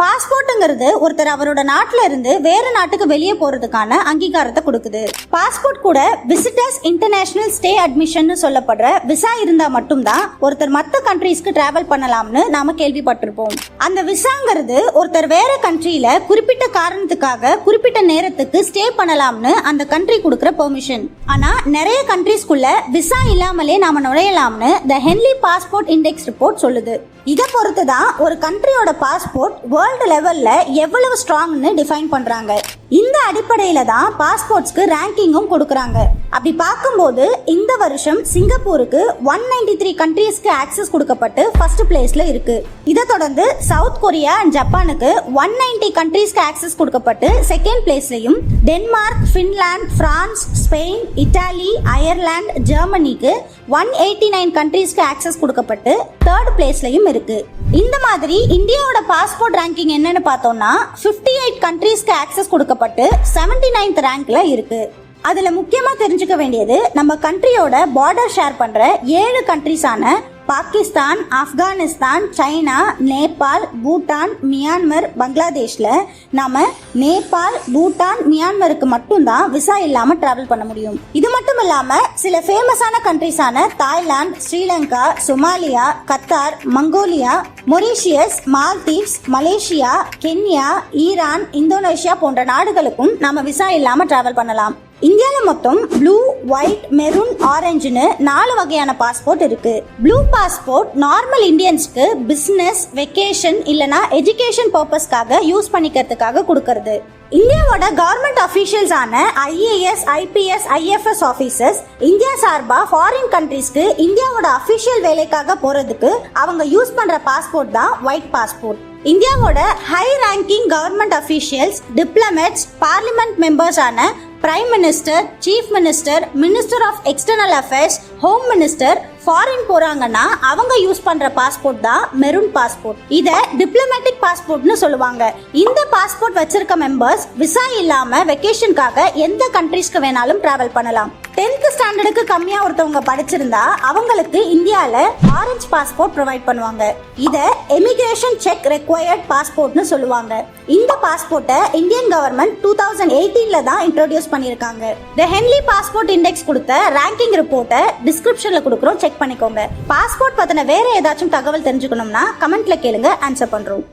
பாஸ்போர்ட்ங்கிறது ஒருத்தர் அவரோட நாட்டுல இருந்து வேற நாட்டுக்கு வெளியே போறதுக்கான அங்கீகாரத்தை கொடுக்குது. பாஸ்போர்ட் கூட விசிட்டர்ஸ் இன்டர்நேஷனல் ஸ்டே அட்மிஷன் சொல்லப்படுற விசா இருந்தா மட்டும்தான் ஒருத்தர் மற்ற கண்ட்ரீஸ்க்கு டிராவல் பண்ணலாம்னு நாம கேள்விப்பட்டிருப்போம். அந்த விசாங்கிறது ஒருத்தர் வேற கண்ட்ரியில குறிப்பிட்ட காரணத்துக்காக குறிப்பிட்ட நேரத்துக்கு ஸ்டே பண்ணலாம்னு அந்த கண்ட்ரி கொடுக்கிற பெர்மிஷன். ஆனா நிறைய கண்ட்ரீஸ்குள்ள விசா இல்லாமலே நாம நுழையலாம்னு தி ஹென்லி பாஸ்போர்ட் இண்டெக்ஸ் ரிப்போர்ட் சொல்லுது. இதை பொறுத்து தான் ஒரு கண்ட்ரியோட பாஸ்போர்ட் வேர்ல்டு லெவல்ல எவ்வளவு ஸ்ட்ராங்னு டிஃபைன் பண்றாங்க. இந்த அடிப்படையில தான் பாஸ்போர்ட்ஸ்க்கு ரேங்கிங்கும் கொடுக்கறாங்க. அப்படி பார்க்கும்போது இந்த வருஷம் சிங்கப்பூருக்கு 193 கண்ட்ரீஸ்க்கு ஆக்சஸ் கொடுக்கப்பட்டு ஃபர்ஸ்ட் பிளேஸ்ல இருக்கு. இதை தொடர்ந்து சவுத் கொரியா அண்ட் ஜப்பானுக்கு 190 கண்ட்ரீஸ்க்கு ஆக்சஸ் கொடுக்கப்பட்டு செகண்ட் பிளேஸ்லயும், Denmark, Finland, France, Spain, Italy, Ireland, ஜெர்மனிக்கு 189 கண்ட்ரீஸ்க்கு ஆக்சஸ் கொடுக்கப்பட்டு தேர்ட் பிளேஸ்லயும் இருக்கு. இந்த மாதிரி இந்தியாவோட பாஸ்போர்ட் ரேங்கிங் என்னன்னு பார்த்தோம்னா 58 கண்ட்ரீஸ்க்கு ஆக்சஸ் கொடுக்கப்பட்டு 79th ரேங்க்ல இருக்கு. அதுல முக்கியமா தெரிஞ்சுக்க வேண்டியது நம்ம கண்ட்ரியோட பார்டர் ஷேர் பண்ற 7 கண்ட்ரீஸான பாகிஸ்தான், ஆப்கானிஸ்தான், சைனா, நேபாள், பூட்டான், மியான்மர், பங்களாதேஷ்ல நாம நேபாள், பூட்டான், மியான்மருக்கு மட்டும்தான் விசா இல்லாம டிராவல் பண்ண முடியும். இது மட்டும் இல்லாம சில ஃபேமஸான கண்ட்ரீஸான Thailand, Sri Lanka, Somalia, Qatar, Mongolia, Mauritius, Maldives, Malaysia, Kenya, Iran, Indonesia போன்ற நாடுகளுக்கும் நாம விசா இல்லாம டிராவல் பண்ணலாம். இந்தியாவில் மொத்தம் ப்ளூ, ஒயிட், மெரூன், ஆரஞ்சுன்னு 4 வகையான பாஸ்போர்ட் இருக்கு. ப்ளூ பாஸ்போர்ட் நார்மல் இந்தியன்ஸ்க்கு பிசினஸ், வெக்கேஷன் இல்லனா எஜுகேஷன் பர்பஸ்க்காக யூஸ் பண்ணிக்கிறதுக்காக கொடுக்கறது. இந்தியாவோட கவர்மெண்ட் அஃபீஷியல்ஸ் ஆன IAS, IPS, IFS officers India சார்பா ஃபாரின் கண்ட்ரீஸ்க்கு இந்தியாவோட அஃபீஷியல் வேலைக்காக போறதுக்கு அவங்க யூஸ் பண்ற பாஸ்போர்ட் தான் ஒயிட் பாஸ்போர்ட். இந்தியாவோட high ranking government officials, diplomats, parliament members ஆன prime minister, chief minister, minister of external affairs, home minister foreign போறாங்கன்னா அவங்க யூஸ் பண்ற பாஸ்போர்ட் தான் மெரூன் பாஸ்போர்ட். இத டிப்ளமேட்டிக் பாஸ்போர்ட்னு சொல்லுவாங்க. இந்த பாஸ்போர்ட் வச்சிருக்க மெம்பர்ஸ் விசா இல்லாம வெக்கேஷனுக்காக எந்த கண்ட்ரீஸ்க்கு வேணாலும் டிராவல் பண்ணலாம். 10th ஸ்டாண்டர்டுக்கு கம்மியா ஒருத்தவங்க படிச்சிருந்தா அவங்களுக்கு இந்தியால ஆரஞ்சு பாஸ்போர்ட் ப்ரொவைட் பண்ணுவாங்க. இத எமிகிரேஷன் செக் ரெக்வயர்ட் பாஸ்போர்ட்னு சொல்லுவாங்க. இந்த பாஸ்போர்ட்டை இந்தியன் கவர்மெண்ட் 2018ல தான் இன்ட்ரோடியூஸ் பண்ணிருக்காங்க. தி ஹென்லி பாஸ்போர்ட் இண்டெக்ஸ் கொடுத்த ரேங்கிங் ரிப்போர்ட்டை டிஸ்கிரிப்ஷன்ல கொடுக்குறோம், செக் பண்ணிக்கோங்க. பாஸ்போர்ட் பத்தின வேற ஏதாச்சும் தகவல் தெரிஞ்சுக்கணும்னா கமெண்ட்ல கேளுங்க, ஆன்சர் பண்றோம்.